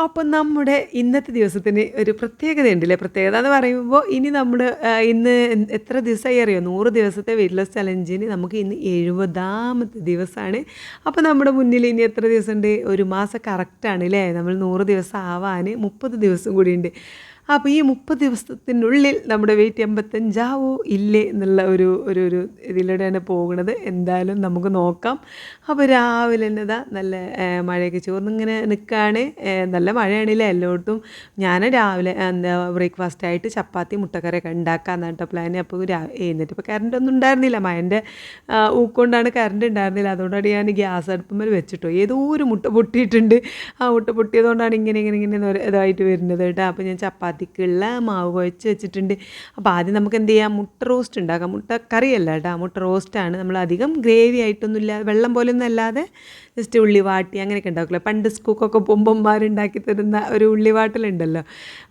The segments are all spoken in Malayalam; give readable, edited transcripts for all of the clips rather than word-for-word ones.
അപ്പം നമ്മുടെ ഇന്നത്തെ ദിവസത്തിന് ഒരു പ്രത്യേകതയുണ്ടല്ലേ? പ്രത്യേകത എന്ന് പറയുമ്പോൾ ഇനി നമ്മള് ഇന്ന് എത്ര ദിവസമായി അറിയോ? 100 ദിവസത്തെ വെയിറ്റ് ലോസ് ചലഞ്ചിന് നമുക്ക് ഇന്ന് 70ാമത്തെ ദിവസമാണ്. അപ്പോൾ നമ്മുടെ മുന്നിൽ ഇനി എത്ര ദിവസമുണ്ട്? ഒരു മാസം കറക്റ്റാണ് ല്ലേ? നമ്മൾ 100 ദിവസം ആവാൻ 30 ദിവസം കൂടിയുണ്ട്. അപ്പോൾ ഈ 30 ദിവസത്തിനുള്ളിൽ നമ്മുടെ വെയിറ്റ് 85 ആവോ ഇല്ലേ എന്നുള്ള ഒരു ഒരു ഒരു ഇതിലൂടെയാണ് പോകുന്നത്. എന്തായാലും നമുക്ക് നോക്കാം. അപ്പോൾ രാവിലെ തന്നെ ദാ നല്ല മഴയൊക്കെ ചോർന്നിങ്ങനെ നിൽക്കുകയാണ്. നല്ല മഴയാണല്ലേ എല്ലായിടത്തും. ഞാൻ രാവിലെ എന്താ ബ്രേക്ക്ഫാസ്റ്റായിട്ട് ചപ്പാത്തി മുട്ടക്കറിയൊക്കെ ഉണ്ടാക്കാമെന്നാണ് കേട്ടോ പ്ലാൻ. അപ്പോൾ എഴുന്നേറ്റപ്പോൾ കറണ്ടൊന്നും ഉണ്ടായിരുന്നില്ല. മഴൻ്റെ ഊക്കൊണ്ടാണ് കറണ്ട് ഉണ്ടായിരുന്നില്ല. അതുകൊണ്ടാണ് ഞാൻ ഗ്യാസ് അടുപ്പുമ്മേൽ വെച്ചിട്ടോ. ഏതോ ഒരു മുട്ട പൊട്ടിയിട്ടുണ്ട്. ആ മുട്ട പൊട്ടിയതുകൊണ്ടാണ് ഇങ്ങനെ ഇതായിട്ട് വരുന്നത് കേട്ടോ. അപ്പോൾ ഞാൻ ചപ്പാത്തിക്കുള്ള മാവ് കുഴച്ച് വെച്ചിട്ടുണ്ട്. അപ്പോൾ ആദ്യം നമുക്ക് എന്ത് ചെയ്യാം, മുട്ട റോസ്റ്റ് ഉണ്ടാക്കാം. മുട്ട കറിയല്ല കേട്ടോ, മുട്ട റോസ്റ്റാണ്. നമ്മൾ അധികം ഗ്രേവി ആയിട്ടൊന്നും ഇല്ലാതെ വെള്ളം പോലെയൊന്നും അല്ലാതെ ജസ്റ്റ് ഉള്ളി വാട്ടി അങ്ങനെയൊക്കെ ഉണ്ടാക്കില്ല. പണ്ട് സ്കൂക്കൊക്കെ പൊമ്പന്മാരുണ്ടാക്കി തരുന്ന ഒരു ഉള്ളി വാട്ടലുണ്ടല്ലോ.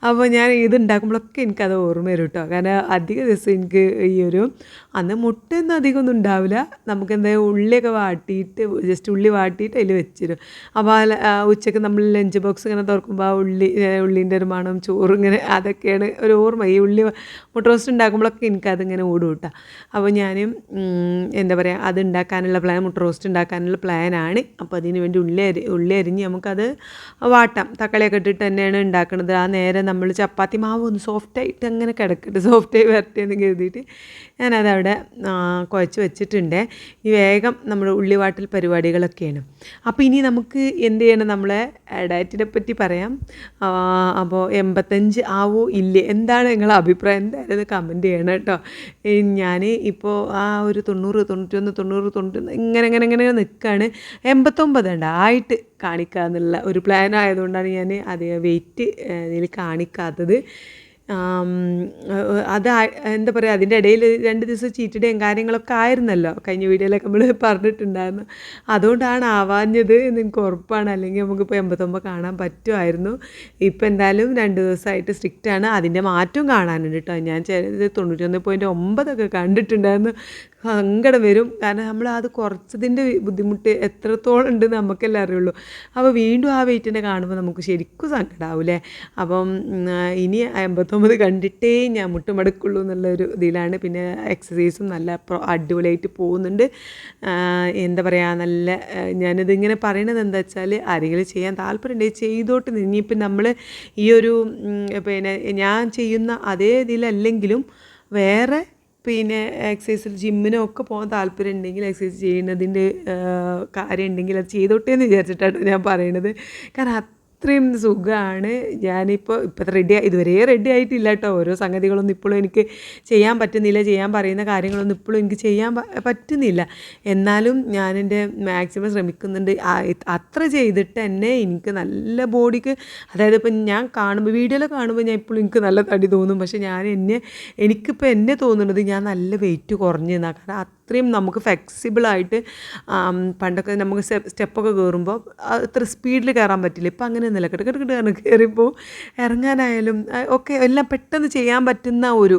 അപ്പോൾ ഞാൻ ഇത് ഉണ്ടാക്കുമ്പോഴൊക്കെ എനിക്കത് ഓർമ്മ വരും കേട്ടോ. കാരണം അധിക ദിവസം എനിക്ക് ഈ ഒരു അന്ന് മുട്ടയൊന്നും അധികമൊന്നും ഉണ്ടാവില്ല. നമുക്ക് എന്താ ഉള്ളിയൊക്കെ വാട്ടിയിട്ട് ജസ്റ്റ് ഉള്ളി വാട്ടിയിട്ട് അതിൽ വെച്ചിരും. അപ്പോൾ ഉച്ചയ്ക്ക് നമ്മൾ ലഞ്ച് ബോക്സ് ഇങ്ങനെ തുറക്കുമ്പോൾ ആ ഉള്ളീൻ്റെ ഒരു മണം ചോറ് ഇങ്ങനെ അതൊക്കെയാണ് ഒരു ഓർമ്മ. ഈ മുട്ട റോസ്റ്റ് ഉണ്ടാക്കുമ്പോഴൊക്കെ എനിക്കതിങ്ങനെ ഓടും കേട്ടോ. അപ്പോൾ ഞാൻ എന്താ പറയുക, അത് ഉണ്ടാക്കാനുള്ള പ്ലാൻ, മുട്ട റോസ്റ്റ് ഉണ്ടാക്കാനുള്ള പ്ലാനാണ്. അപ്പോൾ അതിന് വേണ്ടി ഉള്ളി അരിഞ്ഞ് നമുക്കത് വാട്ടാം. തക്കാളിയൊക്കെ ഇട്ടിട്ട് തന്നെയാണ് ഉണ്ടാക്കുന്നത്. ആ നേരം നമ്മൾ ചപ്പാത്തി മാവ് ഒന്ന് സോഫ്റ്റായിട്ട് അങ്ങനെ കിടക്കട്ടെ, സോഫ്റ്റായി വരട്ടെന്ന് കരുതിയിട്ട് ഞാനതവിടെ കുഴച്ച് വെച്ചിട്ടുണ്ട്. ഈ വേഗം നമ്മുടെ ഉള്ളിവാട്ടൽ പരിപാടികളൊക്കെയാണ്. അപ്പോൾ ഇനി നമുക്ക് എന്ത് ചെയ്യണം, നമ്മളെ ഡയറ്റിനെ പറ്റി പറയാം. അപ്പോൾ 85 ആവോ ഇല്ലേ, എന്താണ് നിങ്ങളുടെ അഭിപ്രായം? എന്തായാലും കമൻറ്റ് ചെയ്യണം കേട്ടോ. ഞാൻ ഇപ്പോൾ ആ ഒരു 90, 91, 90, 91 ഇങ്ങനെ നിൽക്കുകയാണ്. 89 ഉണ്ട് ആയിട്ട് കാണിക്കുക എന്നുള്ള ഒരു പ്ലാൻ ആയതുകൊണ്ടാണ് ഞാൻ അധികം വെയിറ്റ് ഇതിൽ കാണിക്കാത്തത്. അത് എന്താ പറയുക, അതിൻ്റെ ഇടയിൽ 2 ദിവസം ചീറ്റ് ഡേയും കാര്യങ്ങളൊക്കെ ആയിരുന്നല്ലോ, കഴിഞ്ഞ വീഡിയോയിലൊക്കെ നമ്മൾ പറഞ്ഞിട്ടുണ്ടായിരുന്നു. അതുകൊണ്ടാണ് ആവാഞ്ഞത് എന്ന് എനിക്ക് ഉറപ്പാണ്. അല്ലെങ്കിൽ നമുക്കിപ്പോൾ 89 കാണാൻ പറ്റുമായിരുന്നു. ഇപ്പോൾ എന്തായാലും 2 ദിവസമായിട്ട് സ്ട്രിക്റ്റാണ്. അതിൻ്റെ മാറ്റവും കാണാനുണ്ട് കേട്ടോ. ഞാൻ 91.9 കണ്ടിട്ടുണ്ടായിരുന്നു. സങ്കടം വരും. കാരണം നമ്മൾ അത് കുറച്ചതിൻ്റെ ബുദ്ധിമുട്ട് എത്രത്തോളം ഉണ്ടെന്ന് നമുക്കല്ലേ അറിയുള്ളൂ. അപ്പോൾ വീണ്ടും ആ വെയിറ്റിനെ കാണുമ്പോൾ നമുക്ക് ശരിക്കും സങ്കടമാവില്ലേ. അപ്പം ഇനി 89 കണ്ടിട്ടേ ഞാൻ മുട്ടുമടക്കുള്ളൂ എന്നുള്ളൊരു ഇതിലാണ്. പിന്നെ എക്സസൈസും നല്ല അടിപൊളിയായിട്ട് പോകുന്നുണ്ട്. എന്താ പറയുക, നല്ല ഞാനിതിങ്ങനെ പറയണത് എന്താ വെച്ചാൽ, ആരെങ്കിലും ചെയ്യാൻ താല്പര്യമുണ്ടെങ്കിൽ ചെയ്തോട്ട്. ഇനിയിപ്പം നമ്മൾ ഈ ഒരു പിന്നെ ഞാൻ ചെയ്യുന്ന അതേ ഇതിലല്ലെങ്കിലും വേറെ പിന്നെ എക്സസൈസിൽ ജിമ്മിനൊക്കെ പോകാൻ താല്പര്യം ഉണ്ടെങ്കിൽ, എക്സസൈസ് ചെയ്യുന്നതിൻ്റെ കാര്യം ഉണ്ടെങ്കിൽ അത് ചെയ്തോട്ടേ എന്ന് വിചാരിച്ചിട്ടാണ് ഞാൻ പറയണത്. കാരണം അത്രയും സുഖമാണ്. ഞാനിപ്പോൾ ഇതുവരെ റെഡി ആയിട്ടില്ല കേട്ടോ. ഓരോ സംഗതികളൊന്നും ഇപ്പോഴും എനിക്ക് ചെയ്യാൻ പറ്റുന്നില്ല. ചെയ്യാൻ പറയുന്ന കാര്യങ്ങളൊന്നും ഇപ്പോഴും എനിക്ക് ചെയ്യാൻ പറ്റുന്നില്ല. എന്നാലും ഞാനെൻ്റെ മാക്സിമം ശ്രമിക്കുന്നുണ്ട്. അത്ര ചെയ്തിട്ട് തന്നെ എനിക്ക് നല്ല ബോഡിക്ക്, അതായത് ഇപ്പം ഞാൻ കാണുമ്പോൾ വീഡിയോയിൽ കാണുമ്പോൾ ഞാൻ ഇപ്പോഴും എനിക്ക് നല്ല തടി തോന്നും. പക്ഷേ എനിക്കിപ്പോൾ എന്നെ തോന്നുന്നത് ഞാൻ നല്ല വെയിറ്റ് കുറഞ്ഞെന്നാണ്. കാരണം അത്രയും നമുക്ക് ഫ്ലെക്സിബിളായിട്ട്, പണ്ടൊക്കെ നമുക്ക് സ്റ്റെപ്പൊക്കെ കയറുമ്പോൾ അത്ര സ്പീഡിൽ കയറാൻ പറ്റില്ല. ഇപ്പം അങ്ങനെ ഒന്നുമില്ല. കിടക്കിട്ട് കയറിപ്പോൾ ഇറങ്ങാനായാലും ഒക്കെ എല്ലാം പെട്ടെന്ന് ചെയ്യാൻ പറ്റുന്ന ഒരു,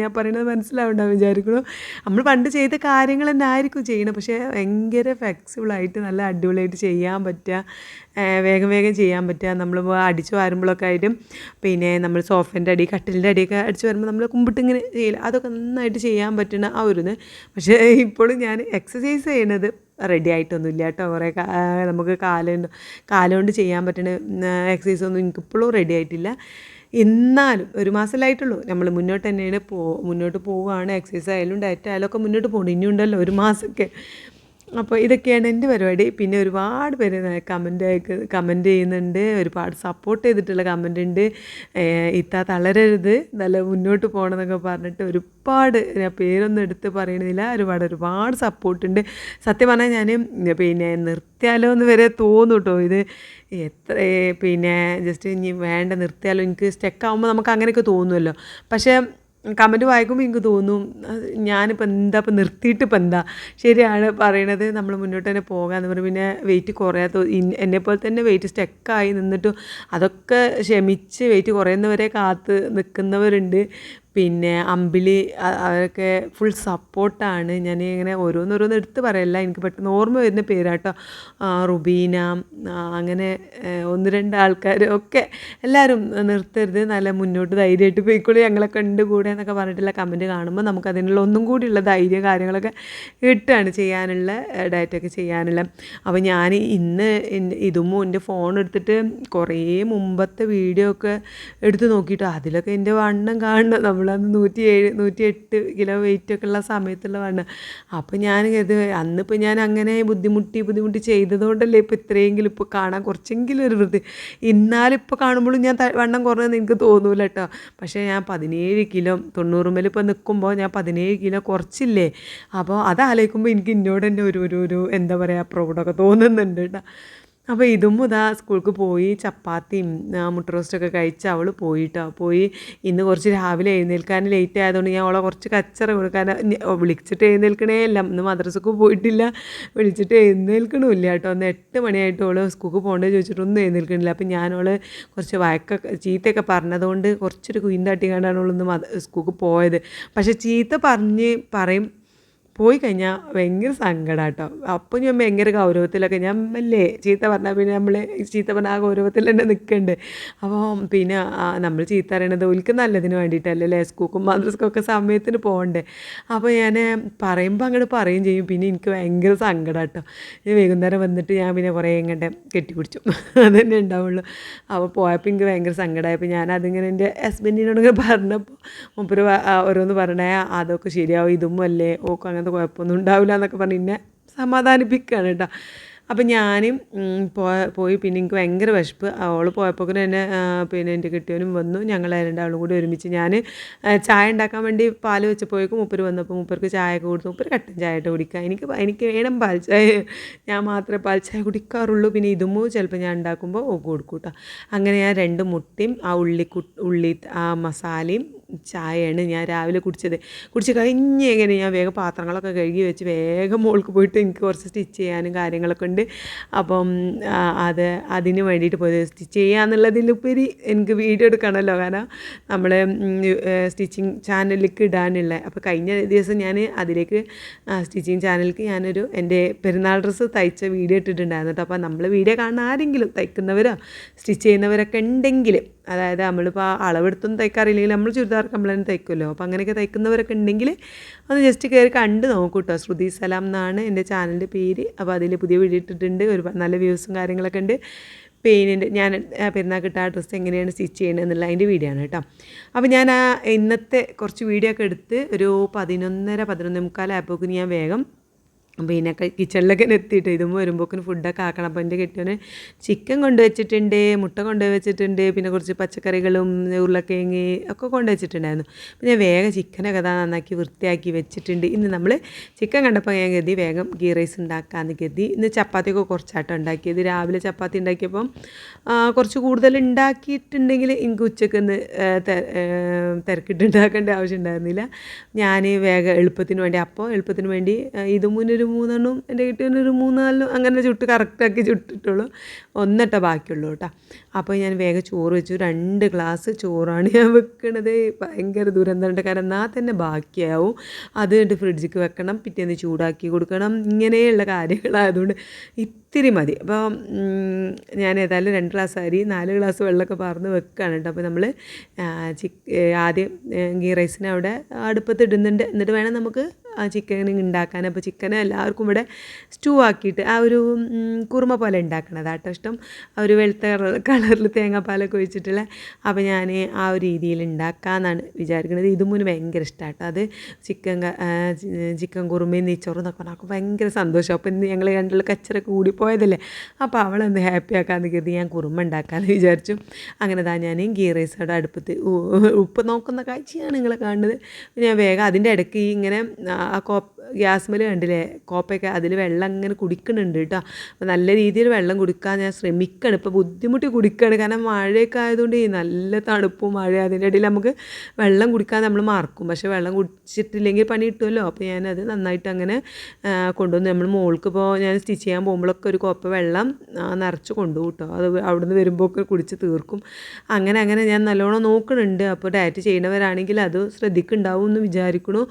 ഞാൻ പറയുന്നത് മനസ്സിലാവുണ്ടാവും വിചാരിക്കുന്നു. നമ്മൾ പണ്ട് ചെയ്ത കാര്യങ്ങൾ തന്നെ ആയിരിക്കും ചെയ്യണം, പക്ഷേ ഭയങ്കര ഫ്ലെക്സിബിളായിട്ട് നല്ല അടിപൊളിയായിട്ട് ചെയ്യാൻ പറ്റുക, വേഗം ചെയ്യാൻ പറ്റുക. നമ്മൾ അടിച്ചു വരുമ്പോഴൊക്കെ ആയിട്ടും, പിന്നെ നമ്മൾ സോഫേൻ്റെ അടി, കട്ടിലിൻ്റെ അടിയൊക്കെ അടിച്ചു വരുമ്പോൾ നമ്മൾ കുമ്പിട്ടിങ്ങനെ ചെയ്യില്ല, അതൊക്കെ നന്നായിട്ട് ചെയ്യാൻ പറ്റുന്ന ആ ഒരു ഇത്. പക്ഷേ ഇപ്പോഴും ഞാൻ എക്സസൈസ് ചെയ്യണത് റെഡി ആയിട്ടൊന്നുമില്ല കേട്ടോ. കുറേ നമുക്ക് കാലുകൊണ്ട് ചെയ്യാൻ പറ്റുന്ന എക്സസൈസൊന്നും എനിക്കിപ്പോഴും റെഡി ആയിട്ടില്ല. എന്നാലും ഒരു മാസമല്ലായിട്ടുള്ളൂ. നമ്മൾ മുന്നോട്ട് പോവുകയാണ്. എക്സസൈസ് ആയാലും ഡയറ്റ് ആയാലും ഒക്കെ മുന്നോട്ട് പോകണം. ഇനിയുണ്ടല്ലോ ഒരു മാസമൊക്കെ. അപ്പോൾ ഇതൊക്കെയാണ് എൻ്റെ പരിപാടി. പിന്നെ ഒരുപാട് പേര് കമൻറ്റ് ചെയ്യുന്നുണ്ട്. ഒരുപാട് സപ്പോർട്ട് ചെയ്തിട്ടുള്ള കമൻ്റ് ഉണ്ട്. ഇത്താ തളരരുത്, നല്ല മുന്നോട്ട് പോകണം എന്നൊക്കെ പറഞ്ഞിട്ട് ഒരുപാട്, ഞാൻ പേരൊന്നും എടുത്ത് പറയണില്ല, ഒരുപാട് സപ്പോർട്ടുണ്ട്. സത്യം പറഞ്ഞാൽ ഞാൻ പിന്നെ നിർത്തിയാലോ എന്ന് വരെ തോന്നും കേട്ടോ. ഇത് പിന്നെ ജസ്റ്റ് ഇനി വേണ്ട, നിർത്തിയാലോ, എനിക്ക് സ്റ്റെക്കാവുമ്പോൾ നമുക്ക് അങ്ങനെയൊക്കെ തോന്നുമല്ലോ. പക്ഷേ കമൻറ്റ് വായിക്കുമ്പോൾ എനിക്ക് തോന്നും, ഞാനിപ്പോൾ നിർത്തിയിട്ട് ഇപ്പം എന്താ, ശരിയാണ് പറയണത്, നമ്മൾ മുന്നോട്ട് തന്നെ പോകാമെന്ന് പറയും. പിന്നെ വെയിറ്റ് കുറയാത്ത എന്നെപ്പോലെ തന്നെ വെയിറ്റ് സ്റ്റക്കായി നിന്നിട്ടും അതൊക്കെ ക്ഷമിച്ച് വെയിറ്റ് കുറയുന്നവരെ കാത്ത് നിൽക്കുന്നവരുണ്ട്. പിന്നെ അമ്പിളി അവരൊക്കെ ഫുൾ സപ്പോർട്ടാണ്. ഞാൻ ഇങ്ങനെ ഓരോന്നോരോന്ന് എടുത്ത് പറയല്ല, എനിക്ക് പെട്ടെന്ന് ഓർമ്മ വരുന്ന പേരാട്ടോ. റുബീന, അങ്ങനെ ഒന്ന് രണ്ട് ആൾക്കാർ ഒക്കെ എല്ലാവരും നിർത്തരുത്, നല്ല മുന്നോട്ട് ധൈര്യമായിട്ട് പോയിക്കോളൂ, ഞങ്ങളൊക്കെ ഉണ്ട് കൂടെ എന്നൊക്കെ പറഞ്ഞിട്ടുള്ള കമൻറ്റ് കാണുമ്പോൾ നമുക്ക് അതിനുള്ള ഒന്നും കൂടിയുള്ള ധൈര്യം കാര്യങ്ങളൊക്കെ കിട്ടുകയാണ് ചെയ്യാനുള്ള ഡയറ്റൊക്കെ ചെയ്യാനുള്ള. അപ്പോൾ ഞാൻ ഇന്ന് ഇതുമോ എൻ്റെ ഫോൺ എടുത്തിട്ട് കുറേ മുമ്പത്തെ വീഡിയോ ഒക്കെ എടുത്ത് നോക്കിയിട്ട് അതിലൊക്കെ എൻ്റെ വണ്ണം കാണണം. നമ്മളന്ന് 107 108 കിലോ വെയിറ്റൊക്കെ ഉള്ള സമയത്തുള്ള വണ്ണം. അപ്പോൾ ഞാൻ കരുതി അന്നിപ്പോൾ ഞാൻ അങ്ങനെ ബുദ്ധിമുട്ടി ചെയ്തതുകൊണ്ടല്ലേ ഇപ്പോൾ ഇത്രയെങ്കിലും ഇപ്പോൾ കാണാൻ കുറച്ചെങ്കിലും ഒരു വൃത്തി. ഇന്നാലിപ്പോൾ കാണുമ്പോഴും ഞാൻ വണ്ണം കുറഞ്ഞതെന്ന് എനിക്ക് തോന്നൂല കേട്ടോ. പക്ഷേ ഞാൻ 17 കിലോ 90 ഇപ്പോൾ നിൽക്കുമ്പോൾ ഞാൻ 17 കിലോ കുറച്ചില്ലേ. അപ്പോൾ അതാലോചിക്കുമ്പോൾ എനിക്ക് എന്നോട് തന്നെ ഒരു എന്താ പറയുക പ്രൗഡൊക്കെ തോന്നുന്നുണ്ട് കേട്ടോ. അപ്പോൾ ഇതും ഇതാ സ്കൂൾക്ക് പോയി ചപ്പാത്തിയും മുട്ട റോസ്റ്റൊക്കെ കഴിച്ച് അവൾ പോയി. ഇന്ന് കുറച്ച് രാവിലെ എഴുന്നേൽക്കാൻ ലേറ്റ് ആയതുകൊണ്ട് ഞാൻ അവളെ കുറച്ച് കച്ചറ കൊടുക്കാൻ വിളിച്ചിട്ട് എഴുന്നേൽക്കണേ ഇല്ല. ഇന്ന് മദ്രസക്ക് പോയിട്ടില്ല, വിളിച്ചിട്ട് എഴുന്നേൽക്കണമില്ല കേട്ടോ. ഒന്ന് 8 മണിയായിട്ട് അവൾ സ്കൂൾക്ക് പോകേണ്ടത് ചോദിച്ചിട്ടൊന്നും എഴുന്നേൽക്കണില്ല. അപ്പം ഞാനവൾ കുറച്ച് ചീത്തയൊക്കെ പറഞ്ഞതുകൊണ്ട് കുറച്ചൊരു കുയിന്താട്ടി കണ്ടാണ് അവളൊന്ന് സ്കൂൾക്ക് പോയത്. പക്ഷേ ചീത്ത പറയും പോയി കഴിഞ്ഞാൽ ഭയങ്കര സങ്കടം കേട്ടോ. അപ്പോൾ ഞാൻ ഭയങ്കര ഗൗരവത്തിലൊക്കെ ഞാൻ അല്ലേ ചീത്ത പറഞ്ഞാൽ പിന്നെ നമ്മൾ ചീത്ത പറഞ്ഞാൽ ആ ഗൗരവത്തിൽ തന്നെ നിൽക്കണ്ടേ. അപ്പോൾ പിന്നെ നമ്മൾ ചീത്ത അറിയണത് ഒരിക്കലും നല്ലതിന് വേണ്ടിയിട്ടല്ലേ, സ്കൂൾക്കും മദ്രസക്കൊക്കെ സമയത്തിന് പോകണ്ടേ. അപ്പോൾ ഞാൻ പറയുമ്പോൾ അങ്ങോട്ട് പറയും ചെയ്യും. പിന്നെ എനിക്ക് ഭയങ്കര സങ്കടം കേട്ടോ. വൈകുന്നേരം വന്നിട്ട് ഞാൻ പിന്നെ കുറേ ഇങ്ങോട്ട് കെട്ടിപ്പിടിച്ചു, അതുതന്നെ ഉണ്ടാവുള്ളൂ. അപ്പോൾ പോയപ്പോൾ എനിക്ക് ഭയങ്കര സങ്കടമായപ്പോൾ ഞാനതിങ്ങനെ എൻ്റെ ഹസ്ബൻഡിനോട് പറഞ്ഞപ്പോൾ മൂപ്പര് ഓരോന്ന് പറഞ്ഞേ അതൊക്കെ ശരിയാവും, ഇതും അല്ലേ ഓക്കും അങ്ങനത്തെ കുഴപ്പമൊന്നും ഉണ്ടാവില്ല എന്നൊക്കെ പറഞ്ഞ് എന്നെ സമാധാനിപ്പിക്കുകയാണ് കേട്ടോ. അപ്പം ഞാനും പോയി. പിന്നെ എനിക്ക് ഭയങ്കര വിശപ്പ്. അവൾ പോയപ്പോൾ തന്നെ പിന്നെ എൻ്റെ കെട്ടിയവനും വന്നു. ഞങ്ങൾ രണ്ടാളും കൂടി ഒരുമിച്ച് ഞാൻ ചായ ഉണ്ടാക്കാൻ വേണ്ടി പാൽ വെച്ചപ്പോഴേക്കും മൂപ്പര് വന്നപ്പോൾ മൂപ്പർക്ക് ചായയൊക്കെ കൊടുത്തു. മൂപ്പര് കട്ടൻ ചായ ആയിട്ട് കുടിക്കുക, എനിക്ക് വേണം പാൽ ചായ. ഞാൻ മാത്രമേ പാൽ ചായ കുടിക്കാറുള്ളൂ. പിന്നെ ഇതുമോ ചിലപ്പോൾ ഞാൻ ഉണ്ടാക്കുമ്പോൾ കൊടുക്കും കേട്ടോ. അങ്ങനെ ഞാൻ 2 മുട്ടയും ആ ഉള്ളി ആ മസാലയും ചായയാണ് ഞാൻ രാവിലെ കുടിച്ച് കഴിഞ്ഞ് എങ്ങനെ ഞാൻ വേഗം പാത്രങ്ങളൊക്കെ കഴുകി വെച്ച് വേഗം മോൾക്ക് പോയിട്ട് എനിക്ക് കുറച്ച് സ്റ്റിച്ച് ചെയ്യാനും കാര്യങ്ങളൊക്കെ ഉണ്ട്. അപ്പം അതിന് വേണ്ടിയിട്ട് പോയത് സ്റ്റിച്ച് ചെയ്യാന്നുള്ളതിലുപരി എനിക്ക് വീഡിയോ എടുക്കണമല്ലോ, കാരണം നമ്മൾ സ്റ്റിച്ചിങ് ചാനലിലേക്ക് ഇടാനുള്ള. അപ്പോൾ കഴിഞ്ഞ ദിവസം ഞാൻ അതിലേക്ക് സ്റ്റിച്ചിങ് ചാനലിലേക്ക് ഞാനൊരു എൻ്റെ പെരുന്നാൾ ഡ്രസ്സ് തയ്ച്ച വീഡിയോ ഇട്ടിട്ടുണ്ടായിരുന്നു കേട്ടോ. അപ്പോൾ നമ്മൾ വീഡിയോ കാണുന്ന ആരെങ്കിലും തയ്ക്കുന്നവരോ സ്റ്റിച്ച് ചെയ്യുന്നവരൊക്കെ ഉണ്ടെങ്കിൽ, അതായത് നമ്മളിപ്പോൾ അളവെടുത്തൊന്നും തയ്ക്കാറില്ലെങ്കിൽ നമ്മൾ ചുരിദാർക്ക് നമ്മൾ തന്നെ തയ്ക്കുമല്ലോ. അപ്പോൾ അങ്ങനെയൊക്കെ തയ്ക്കുന്നവരൊക്കെ ഉണ്ടെങ്കിൽ ഒന്ന് ജസ്റ്റ് കയറി കണ്ട് നോക്കൂ കേട്ടോ. ശ്രുതി സലാം എന്നാണ് എൻ്റെ ചാനലിൻ്റെ പേര്. അപ്പോൾ അതിൽ പുതിയ വീഡിയോ ഇട്ടിട്ടുണ്ട്, ഒരുപാട് നല്ല വ്യൂസും കാര്യങ്ങളൊക്കെ ഉണ്ട്. പിന്നെ ഞാൻ പെരുന്നാൾക്ക് ആ ഡ്രസ്സ് എങ്ങനെയാണ് സ്റ്റിച്ച് ചെയ്യണത് എന്നുള്ള അതിൻ്റെ വീഡിയോ ആണ് കേട്ടോ. അപ്പോൾ ഞാൻ ഇന്നത്തെ കുറച്ച് വീഡിയോ ഒക്കെ എടുത്ത് ഒരു 11:30 11:45 ആയപ്പോഴേക്കും ഞാൻ വേഗം പിന്നെ കിച്ചണിലൊക്കെ എത്തിയിട്ട് ഇതും വരുമ്പോഴേക്കും ഫുഡൊക്കെ ആക്കണം. അപ്പോൾ എൻ്റെ കെട്ടിയവന് ചിക്കൻ കൊണ്ടുവച്ചിട്ടുണ്ട്, മുട്ട കൊണ്ടുവച്ചിട്ടുണ്ട്, പിന്നെ കുറച്ച് പച്ചക്കറികളും ഉരുളക്കിഴങ്ങ് ഒക്കെ കൊണ്ടുവച്ചിട്ടുണ്ടായിരുന്നു. അപ്പോൾ ഞാൻ വേഗം ചിക്കനൊക്കെ നന്നാക്കി വൃത്തിയാക്കി വെച്ചിട്ടുണ്ട്. ഇന്ന് നമ്മൾ ചിക്കൻ കണ്ടപ്പോൾ ഞാൻ കരുതി വേഗം ഗീ റൈസ് ഉണ്ടാക്കാമെന്ന് കരുതി. ഇന്ന് ചപ്പാത്തിയൊക്കെ കുറച്ചാട്ടം ഉണ്ടാക്കിയത്. രാവിലെ ചപ്പാത്തി ഉണ്ടാക്കിയപ്പം കുറച്ച് കൂടുതൽ ഉണ്ടാക്കിയിട്ടുണ്ടെങ്കിൽ എനിക്ക് ഉച്ചയ്ക്ക് ഒന്ന് തിരക്കിട്ടുണ്ടാക്കേണ്ട ആവശ്യം ഉണ്ടായിരുന്നില്ല. ഞാൻ വേഗം എളുപ്പത്തിന് വേണ്ടി ഇത് മുന്നൊരു 3 എൻ്റെ കിട്ടിയൊരു 3-4 അങ്ങനെ കറക്റ്റാക്കി ചുട്ടിട്ടുള്ളൂ. 1 ബാക്കിയുള്ളൂ കേട്ടോ. അപ്പോൾ ഞാൻ വേഗം ചോറ് വെച്ചു. 2 ഗ്ലാസ് ചോറാണ് ഞാൻ വെക്കണത്. ഭയങ്കര ദുരന്തമുണ്ട്, കാരണം എന്നാൽ തന്നെ ബാക്കിയാവും. അത് ഫ്രിഡ്ജിക്ക് വെക്കണം, പിറ്റേന്ന് ചൂടാക്കി കൊടുക്കണം, ഇങ്ങനെയുള്ള കാര്യങ്ങളായതുകൊണ്ട് ഇത്തിരി മതി. അപ്പോൾ ഞാൻ ഏതായാലും 2 ഗ്ലാസ് അരി 4 ഗ്ലാസ് വെള്ളമൊക്കെ പറഞ്ഞ് വെക്കുകയാണ് കേട്ടോ. അപ്പോൾ നമ്മൾ ആദ്യം ഗീ റൈസിനെ അവിടെ അടുപ്പത്ത് ഇടുന്നുണ്ട്. എന്നിട്ട് വേണം നമുക്ക് ചിക്കൻ ഉണ്ടാക്കാൻ. അപ്പോൾ ചിക്കൻ എല്ലാവർക്കും ഇവിടെ സ്റ്റൂ ആക്കിയിട്ട് ആ ഒരു കുറുമ പോലെ ഉണ്ടാക്കണതാട്ടോ ഇഷ്ടം, ആ ഒരു വെളുത്ത കളറിൽ തേങ്ങാപ്പാലൊക്കെ ഒഴിച്ചിട്ടുള്ള. അപ്പോൾ ഞാൻ ആ ഒരു രീതിയിൽ ഉണ്ടാക്കാമെന്നാണ് വിചാരിക്കുന്നത്. ഇതും മുന്നേ ഭയങ്കര ഇഷ്ടമാട്ടോ. അത് ചിക്കൻ കുറുമയും നെയ്ച്ചോറും എന്നൊക്കെ പറഞ്ഞാൽ ഭയങ്കര സന്തോഷം. അപ്പോൾ ഇന്ന് ഞങ്ങൾ രണ്ടുള്ള കച്ചറൊക്കെ കൂടിപ്പോയതല്ലേ, അപ്പോൾ അവളൊന്ന് ഹാപ്പി ആക്കാമെന്ന് കരുതി ഞാൻ കുറുമ ഉണ്ടാക്കാമെന്ന് വിചാരിച്ചു. അങ്ങനെ ഞാൻ ഗീ റൈസ് അവിടെ അടുപ്പത്ത് ഉപ്പ് നോക്കുന്ന കാഴ്ചയാണ് നിങ്ങൾ കാണുന്നത്. ഞാൻ വേഗം അതിൻ്റെ ഇടയ്ക്ക് ഇങ്ങനെ ആ ഗ്യാസ്മേൽ കണ്ടില്ലേ കോപ്പയൊക്കെ അതിൽ വെള്ളം ഇങ്ങനെ കുടിക്കുന്നുണ്ട് കേട്ടോ. അപ്പോൾ നല്ല രീതിയിൽ വെള്ളം കുടിക്കാൻ ഞാൻ ശ്രമിക്കുകയാണ്. ഇപ്പോൾ ബുദ്ധിമുട്ടി കുടിക്കുകയാണ്, കാരണം മഴയൊക്കെ ആയതുകൊണ്ട് നല്ല തണുപ്പും മഴ, അതിൻ്റെ ഇടയിൽ നമുക്ക് വെള്ളം കുടിക്കാൻ നമ്മൾ മറക്കും. പക്ഷേ വെള്ളം കുടിച്ചിട്ടില്ലെങ്കിൽ പണി കിട്ടുമല്ലോ. അപ്പോൾ ഞാനത് നന്നായിട്ട് അങ്ങനെ കൊണ്ടുവന്ന് നമ്മൾ മോൾക്ക് ഇപ്പോൾ ഞാൻ സ്റ്റിച്ച് ചെയ്യാൻ പോകുമ്പോഴൊക്കെ ഒരു കോപ്പ വെള്ളം നിറച്ച് കൊണ്ടുപോകും കേട്ടോ. അത് അവിടെ നിന്ന് വരുമ്പോൾ ഒക്കെ കുടിച്ച് തീർക്കും. അങ്ങനെ ഞാൻ നല്ലോണം നോക്കുന്നുണ്ട്. അപ്പോൾ ഡയറ്റ് ചെയ്യുന്നവരാണെങ്കിൽ അത് ശ്രദ്ധിക്കുന്നുണ്ടാവും എന്ന് വിചാരിക്കണു,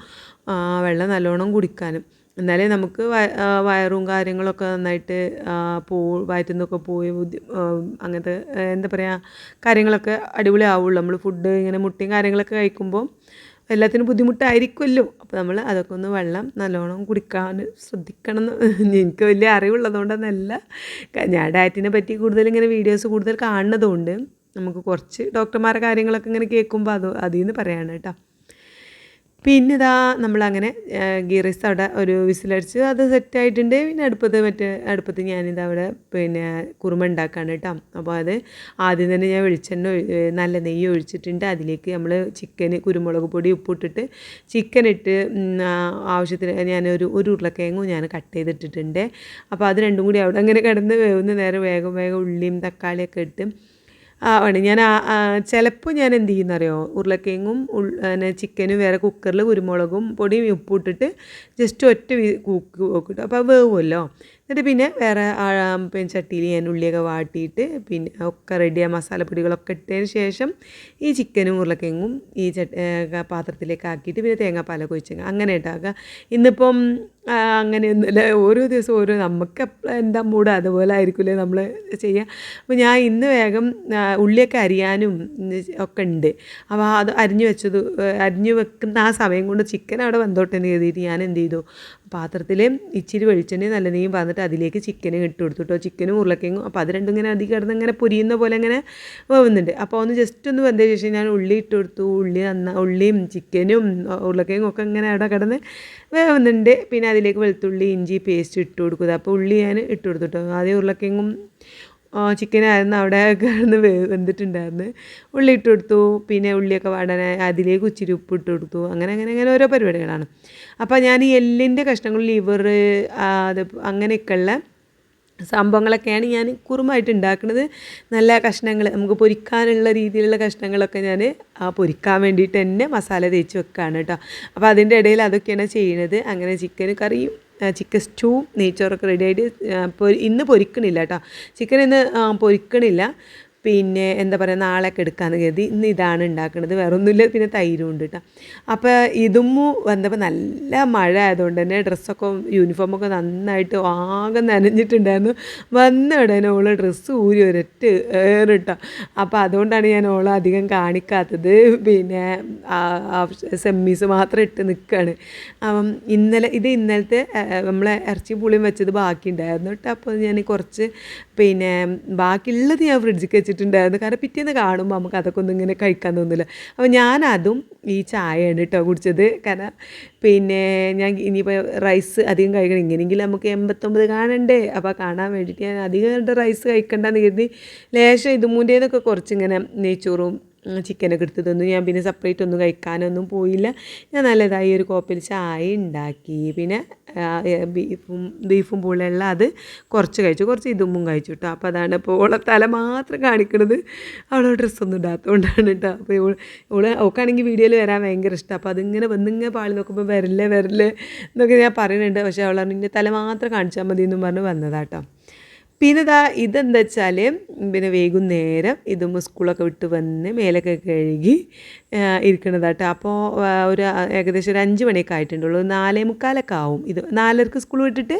വെള്ളം നല്ലോണം കുടിക്കാനും. എന്നാലേ നമുക്ക് വയറും കാര്യങ്ങളൊക്കെ നന്നായിട്ട് വയറ്റിൽ നിന്നൊക്കെ പോയി അങ്ങനത്തെ എന്താ പറയുക കാര്യങ്ങളൊക്കെ അടിപൊളി ആവുള്ളൂ. നമ്മൾ ഫുഡ് ഇങ്ങനെ മുട്ടയും കാര്യങ്ങളൊക്കെ കഴിക്കുമ്പോൾ എല്ലാത്തിനും ബുദ്ധിമുട്ടായിരിക്കുമല്ലോ. അപ്പോൾ നമ്മൾ അതൊക്കെ ഒന്ന് വെള്ളം നല്ലോണം കുടിക്കാൻ ശ്രദ്ധിക്കണം എന്ന് എനിക്ക് വലിയ അറിവുള്ളതുകൊണ്ടൊന്നല്ല, ഞാൻ ഡയറ്റിനെ പറ്റി കൂടുതൽ ഇങ്ങനെ വീഡിയോസ് കൂടുതൽ കാണുന്നതുകൊണ്ട് നമുക്ക് കുറച്ച് ഡോക്ടർമാരുടെ കാര്യങ്ങളൊക്കെ ഇങ്ങനെ കേൾക്കുമ്പോൾ അതിൽ നിന്ന് പറയാണ് കേട്ടോ. പിന്നെ ഇതാ നമ്മളങ്ങനെ ഗീ റൈസ് അവിടെ ഒരു വിസിലടിച്ച് അത് സെറ്റായിട്ടുണ്ട്. പിന്നെ അടുപ്പത്ത് ഞാനിതവിടെ പിന്നെ കുറുമ ഉണ്ടാക്കുകയാണ് കേട്ടോ. അപ്പോൾ അത് ആദ്യം തന്നെ ഞാൻ വെളിച്ചെണ്ണ നല്ല നെയ്യ് ഒഴിച്ചിട്ടുണ്ട്. അതിലേക്ക് നമ്മൾ ചിക്കന് കുരുമുളക് പൊടി ഉപ്പിട്ടിട്ട് ചിക്കൻ ഇട്ട് ആവശ്യത്തിന് ഞാനൊരു ഉരുളക്കിഴങ്ങും ഞാൻ കട്ട് ചെയ്തിട്ടിട്ടുണ്ട്. അപ്പോൾ അത് രണ്ടും കൂടി അവിടെ അങ്ങനെ കിടന്ന് വേവുന്ന നേരം വേഗം ഉള്ളിയും തക്കാളിയൊക്കെ ഇട്ട് ആണ് ഞാൻ ചിലപ്പോൾ ഞാൻ എന്ത് ചെയ്യുന്നറിയോ, ഉരുളക്കിഴങ്ങും ചിക്കനും വേറെ കുക്കറിൽ കുരുമുളകും പൊടിയും ഉപ്പും ഇട്ടിട്ട് ജസ്റ്റ് ഒറ്റ കൂക്ക് നോക്കിയിട്ട് അപ്പോൾ അത് വേവുമല്ലോ. എന്നിട്ട് പിന്നെ വേറെ പിന്നെ ചട്ടിയിൽ ഞാൻ ഉള്ളിയൊക്കെ വാട്ടിയിട്ട് പിന്നെ ഒക്കെ റെഡിയായ മസാലപ്പൊടികളൊക്കെ ഇട്ടതിന് ശേഷം ഈ ചിക്കനും ഉരുളക്കിഴങ്ങും ഈ പാത്രത്തിലേക്ക് ആക്കിയിട്ട് പിന്നെ തേങ്ങാപ്പാലൊക്കെ ഒഴിച്ചേക്കാം, അങ്ങനെ ഉണ്ടാക്കുക. ഇന്നിപ്പം അങ്ങനെയൊന്നുമില്ല, ഓരോ ദിവസം ഓരോ നമുക്ക് എന്താ മൂഡ് അതുപോലെ ആയിരിക്കില്ലേ നമ്മൾ ചെയ്യുക. അപ്പോൾ ഞാൻ ഇന്ന് വേഗം ഉള്ളിയൊക്കെ അരിയാനും ഒക്കെ ഉണ്ട്. അപ്പോൾ അത് അരിഞ്ഞു വെക്കുന്ന ആ സമയം കൊണ്ട് ചിക്കൻ അവിടെ വന്നോട്ടെ എന്ന് കരുതിയിട്ട് ഞാൻ എന്ത് ചെയ്തു, പാത്രത്തിൽ ഇച്ചിരി വെളിച്ചെണ്ണയും നല്ല നെയ്യും പറഞ്ഞിട്ട് അതിലേക്ക് ചിക്കനും ഇട്ട് കൊടുത്തു. ചിക്കനും ഉരുളക്കിഴങ്ങും അപ്പോൾ അത് രണ്ടും ഇങ്ങനെ അധികം കിടന്ന് ഇങ്ങനെ പൊരിയുന്ന പോലെ ഇങ്ങനെ വേവുന്നുണ്ട്. അപ്പോൾ ഒന്ന് ജസ്റ്റ് ഒന്ന് വെന്തതിന് ശേഷം ഞാൻ ഉള്ളി ഇട്ട് കൊടുത്തു. ഉള്ളിയും ചിക്കനും ഉരുളക്കിഴങ്ങും ഒക്കെ ഇങ്ങനെ അവിടെ കിടന്ന് വേവുന്നുണ്ട്. പിന്നെ അതിലേക്ക് വെളുത്തുള്ളി ഇഞ്ചി പേസ്റ്റ് ഇട്ട് കൊടുക്കുക. അപ്പോൾ ഉള്ളി ഞാൻ ഇട്ട് കൊടുത്തു. ആദ്യം ഉരുളക്കിഴങ്ങും ചിക്കനായിരുന്നു അവിടെ കിടന്ന് വെന്തിട്ടുണ്ടായിരുന്നു. ഉള്ളി ഇട്ട് കൊടുത്തു. പിന്നെ ഉള്ളിയൊക്കെ വാടാനായി അതിലേക്ക് ഇച്ചിരി ഉപ്പ് ഇട്ട് കൊടുത്തു. അങ്ങനെ ഓരോ പരിപാടികളാണ്. അപ്പോൾ ഞാൻ ഈ എല്ലിൻ്റെ കഷ്ണങ്ങൾ, ലിവർ, അത് അങ്ങനെയൊക്കെയുള്ള സംഭവങ്ങളൊക്കെയാണ് ഞാൻ കുറുമായിട്ട് ഉണ്ടാക്കുന്നത്. നല്ല കഷ്ണങ്ങൾ നമുക്ക് പൊരിക്കാനുള്ള രീതിയിലുള്ള കഷ്ണങ്ങളൊക്കെ ഞാൻ പൊരിക്കാൻ വേണ്ടിയിട്ട് തന്നെ മസാല തേച്ച് വെക്കുകയാണ് കേട്ടോ. അപ്പോൾ അതിൻ്റെ ഇടയിൽ അതൊക്കെയാണ് ചെയ്യുന്നത്. അങ്ങനെ ചിക്കൻ കറിയും ചിക്കൻ സ്റ്റൂ നെയ്ച്ചോറൊക്കെ റെഡി ആയിട്ട് ഇന്ന് പൊരിക്കണില്ല കേട്ടോ, ചിക്കൻ ഇന്ന് പൊരിക്കണില്ല. പിന്നെ എന്താ പറയുക, നാളെയൊക്കെ എടുക്കാമെന്ന് കരുതി ഇന്ന് ഇതാണ് ഉണ്ടാക്കുന്നത്, വേറെ ഒന്നുമില്ല. പിന്നെ തൈരും ഉണ്ട് കേട്ടോ. അപ്പോൾ ഇതുമ്മു വന്നപ്പോൾ നല്ല മഴ ആയതുകൊണ്ട് തന്നെ ഡ്രസ്സൊക്കെ യൂണിഫോമൊക്കെ നന്നായിട്ട് ആകെ നനഞ്ഞിട്ടുണ്ടായിരുന്നു. വന്ന ഉടനെ ഓള് ഡ്രസ്സ് ഊരി ഒരൊറ്റ ഏറിട്ടോ. അപ്പോൾ അതുകൊണ്ടാണ് ഞാൻ ഓളെ അധികം കാണിക്കാത്തത്. പിന്നെ സെമ്മീസ് മാത്രം ഇട്ട് നിൽക്കുകയാണ്. ഇന്നലത്തെ നമ്മളെ ഇറച്ചി പുളിയും വെച്ചത് ബാക്കി ഉണ്ടായിരുന്നു കേട്ടോ. അപ്പോൾ ഞാൻ കുറച്ച് പിന്നെ ബാക്കിയുള്ളത് ഞാൻ ഫ്രിഡ്ജിൽ വെച്ചിട്ടുണ്ടായിരുന്നു, കാരണം പിറ്റേന്ന് കാണുമ്പോൾ നമുക്ക് അതൊക്കെ ഒന്നും ഇങ്ങനെ കഴിക്കാൻ തോന്നില്ല. അപ്പോൾ ഞാനതും ഈ ചായയാണ് കേട്ടോ കുടിച്ചത്. കാരണം പിന്നെ ഞാൻ ഇനിയിപ്പോൾ റൈസ് അധികം കഴിക്കണം, ഇങ്ങനെയെങ്കിലും നമുക്ക് 89 കാണണ്ടേ. അപ്പോൾ കാണാൻ വേണ്ടിയിട്ട് ഞാൻ അധികം റൈസ് കഴിക്കണ്ടെന്ന് കരുതി ലേശം ഇതുമൂൻ്റെന്നൊക്കെ കുറച്ചിങ്ങനെ നെയ്ച്ചോറും ചിക്കനൊക്കെ എടുത്ത് തന്നു. ഞാൻ പിന്നെ സെപ്പറേറ്റ് ഒന്നും കഴിക്കാനൊന്നും പോയില്ല. ഞാൻ നല്ലതായി ഒരു കോപ്പിൽ ചായ ഉണ്ടാക്കി. പിന്നെ ബീഫും പുളിയുള്ള അത് കുറച്ച് കഴിച്ചു, കുറച്ച് ഇതുമ്പും കഴിച്ചു കേട്ടോ. അപ്പോൾ അതാണ് ഇപ്പോൾ ഓളെ തല മാത്രം കാണിക്കുന്നത്, അവളെ ഡ്രസ്സൊന്നും ഇടാത്തതുകൊണ്ടാണ് കേട്ടോ. അപ്പോൾ ഓൾക്കാണെങ്കിൽ വീഡിയോയിൽ വരാൻ ഭയങ്കര ഇഷ്ടം. അപ്പോൾ അതിങ്ങനെ വന്നിങ്ങനെ പാളി നോക്കുമ്പോൾ വരല്ലേ എന്നൊക്കെ ഞാൻ പറയുന്നുണ്ട്. പക്ഷേ അവൾ നിൻ്റെ തല മാത്രം കാണിച്ചാൽ മതി എന്നും പറഞ്ഞ് വന്നതാട്ടോ. പിന്നെ ഇതെന്താ വെച്ചാൽ പിന്നെ വൈകുന്നേരം ഇതും സ്കൂളൊക്കെ വിട്ട് വന്ന് മേലൊക്കെ കഴുകി ഇരിക്കണതാട്ടോ. അപ്പോൾ ഏകദേശം ഒരു 5 മണിയൊക്കെ ആയിട്ടുണ്ടുള്ളൂ. 4:45 ആവും. ഇത് 4:30 സ്കൂൾ വിട്ടിട്ട്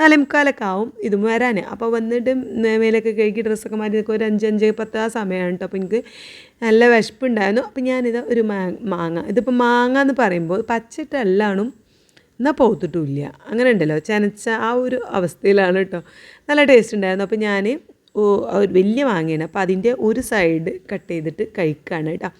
4:45 ആവും ഇതും വരാൻ. അപ്പോൾ വന്നിട്ട് മേലൊക്കെ കഴുകി ഡ്രസ്സൊക്കെ മാറ്റി നിൽക്കുക ഒരു 5:10 ആ സമയമാണ് കേട്ടോ. അപ്പോൾ എനിക്ക് നല്ല വിശപ്പുണ്ടായിരുന്നു. അപ്പോൾ ഞാനിത് ഒരു മാങ്ങ, ഇതിപ്പോൾ മാങ്ങ എന്ന് പറയുമ്പോൾ പച്ചിട്ടെല്ലാണും എന്നാൽ പോത്തിട്ടുമില്ല, അങ്ങനെ ഉണ്ടല്ലോ, ചനച്ച ആ ഒരു അവസ്ഥയിലാണ് കേട്ടോ. നല്ല ടേസ്റ്റ് ഉണ്ടായിരുന്നു. അപ്പോൾ ഞാൻ ഒരു വലിയ മാങ്ങയാണ്. അപ്പോൾ അതിൻ്റെ ഒരു സൈഡ് കട്ട് ചെയ്തിട്ട് കഴിക്കുകയാണ് കേട്ടോ.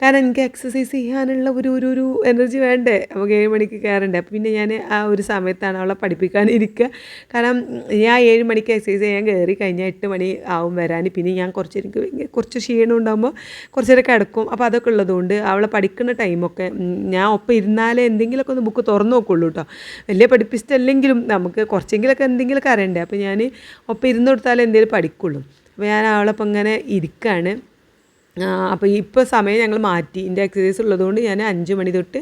കാരണം എനിക്ക് എക്സസൈസ് ചെയ്യാനുള്ള ഒരു എനർജി വേണ്ടേ, നമുക്ക് 7 മണിക്ക് കയറണ്ടേ. അപ്പോൾ പിന്നെ ഞാൻ ആ ഒരു സമയത്താണ് അവളെ പഠിപ്പിക്കാനിരിക്കുക. കാരണം ഞാൻ 7 മണിക്ക് എക്സസൈസ് ചെയ്യാൻ കയറി കഴിഞ്ഞാൽ 8 മണി ആവും വരാൻ. പിന്നെ ഞാൻ കുറച്ച് ക്ഷീണം ഉണ്ടാകുമ്പോൾ കുറച്ച് നേരം കിടക്കും. അപ്പോൾ അതൊക്കെ ഉള്ളതുകൊണ്ട് അവളെ പഠിക്കുന്ന ടൈമൊക്കെ ഞാൻ ഒപ്പം ഇരുന്നാലേ എന്തെങ്കിലുമൊക്കെ ഒന്ന് ബുക്ക് തുറന്നു നോക്കുള്ളൂ കേട്ടോ. വലിയ പഠിപ്പിച്ചിട്ടല്ലെങ്കിലും നമുക്ക് കുറച്ചെങ്കിലൊക്കെ എന്തെങ്കിലുമൊക്കെ അറിയണ്ടേ. അപ്പോൾ ഞാൻ ഒപ്പം ഇരുന്ന് കൊടുത്താലേ എന്തെങ്കിലും പഠിക്കുള്ളൂ. അപ്പോൾ ഞാൻ അവളപ്പം ഇങ്ങനെ ഇരിക്കുകയാണ്. അപ്പോൾ ഇപ്പോൾ സമയം ഞങ്ങൾ മാറ്റി. എൻ്റെ എക്സസൈസ് ഉള്ളതുകൊണ്ട് ഞാൻ 5 മണി തൊട്ട്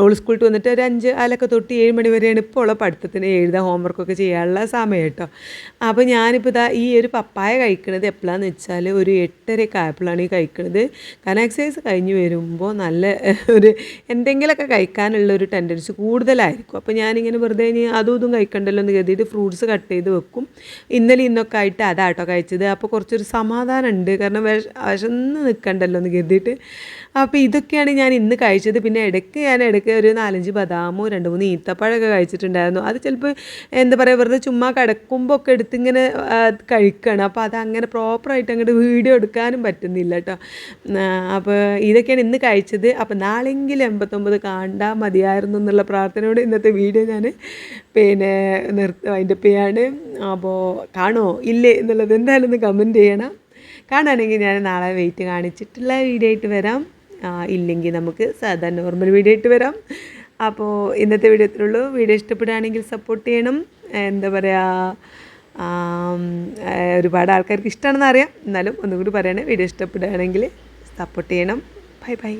ഓൾ സ്കൂളിൽ വന്നിട്ട് ഒരു 5 അലൊക്കെ തൊട്ട് 7 മണി വരെയാണ് ഇപ്പോൾ ഉള്ള പഠിത്തത്തിന് എഴുതാൻ ഹോംവർക്കൊക്കെ ചെയ്യാനുള്ള സമയം കേട്ടോ. അപ്പോൾ ഞാനിപ്പോൾ ഈ ഒരു പപ്പായ കഴിക്കുന്നത് എപ്പോഴാണെന്ന് വെച്ചാൽ ഒരു 8:30 ആയപ്പോഴാണ് ഈ കഴിക്കുന്നത്. കാരണം എക്സസൈസ് കഴിഞ്ഞ് വരുമ്പോൾ നല്ല ഒരു എന്തെങ്കിലുമൊക്കെ കഴിക്കാനുള്ള ഒരു ടെൻഡൻസി കൂടുതലായിരിക്കും. അപ്പോൾ ഞാനിങ്ങനെ വെറുതെ ഇനി അതും ഇതും കഴിക്കണ്ടല്ലോ എന്ന് കരുതിയിട്ട് ഫ്രൂട്ട്സ് കട്ട് ചെയ്ത് വെക്കും. ഇന്നലെ ഇന്നൊക്കെ ആയിട്ട് അതാട്ടോ കഴിച്ചത്. അപ്പോൾ കുറച്ചൊരു സമാധാനം ഉണ്ട്. കാരണം വിശന്ന് നിൽക്കണ്ടല്ലോ എന്ന് കരുതിയിട്ട്. അപ്പോൾ ഇതൊക്കെയാണ് ഞാൻ ഇന്ന് കഴിച്ചത്. പിന്നെ ഇടയ്ക്ക് ഒരു 4-5 ബദാമോ 2-3 ഈത്തപ്പഴമൊക്കെ കഴിച്ചിട്ടുണ്ടായിരുന്നു. അത് ചിലപ്പോൾ എന്താ പറയുക, വെറുതെ ചുമ്മാ കിടക്കുമ്പോൾ ഒക്കെ എടുത്തിങ്ങനെ കഴിക്കുകയാണ്. അപ്പോൾ അതങ്ങനെ പ്രോപ്പറായിട്ട് അങ്ങോട്ട് വീഡിയോ എടുക്കാനും പറ്റുന്നില്ല കേട്ടോ. അപ്പോൾ ഇതൊക്കെയാണ് ഇന്ന് കഴിച്ചത്. അപ്പോൾ നാളെങ്കിലും 89 കണ്ടാൽ മതിയായിരുന്നു എന്നുള്ള പ്രാർത്ഥനയോടെ ഇന്നത്തെ വീഡിയോ ഞാൻ പിന്നെ വൈൻഡപ്പ് ചെയ്യാണ്. അപ്പോൾ കാണുമോ ഇല്ലേ എന്നുള്ളത് എന്തായാലും ഒന്ന് കമൻറ്റ് ചെയ്യണം. കാണുകയാണെങ്കിൽ ഞാൻ നാളെ വെയിറ്റ് കാണിച്ചിട്ടുള്ള വീഡിയോ ആയിട്ട് വരാം. ഇല്ലെങ്കിൽ നമുക്ക് സാധാരണ നോർമൽ വീഡിയോ ആയിട്ട് വരാം. അപ്പോൾ ഇന്നത്തെ വീഡിയോ ഇത്രേ ഉള്ളൂ. വീഡിയോ ഇഷ്ടപ്പെടുകയാണെങ്കിൽ സപ്പോർട്ട് ചെയ്യണം. എന്താ പറയുക, ഒരുപാട് ആൾക്കാർക്ക് ഇഷ്ടമാണെന്ന് അറിയാം. എന്നാലും ഒന്നും കൂടി പറയണേ, വീഡിയോ ഇഷ്ടപ്പെടുകയാണെങ്കിൽ സപ്പോർട്ട് ചെയ്യണം. Bye bye.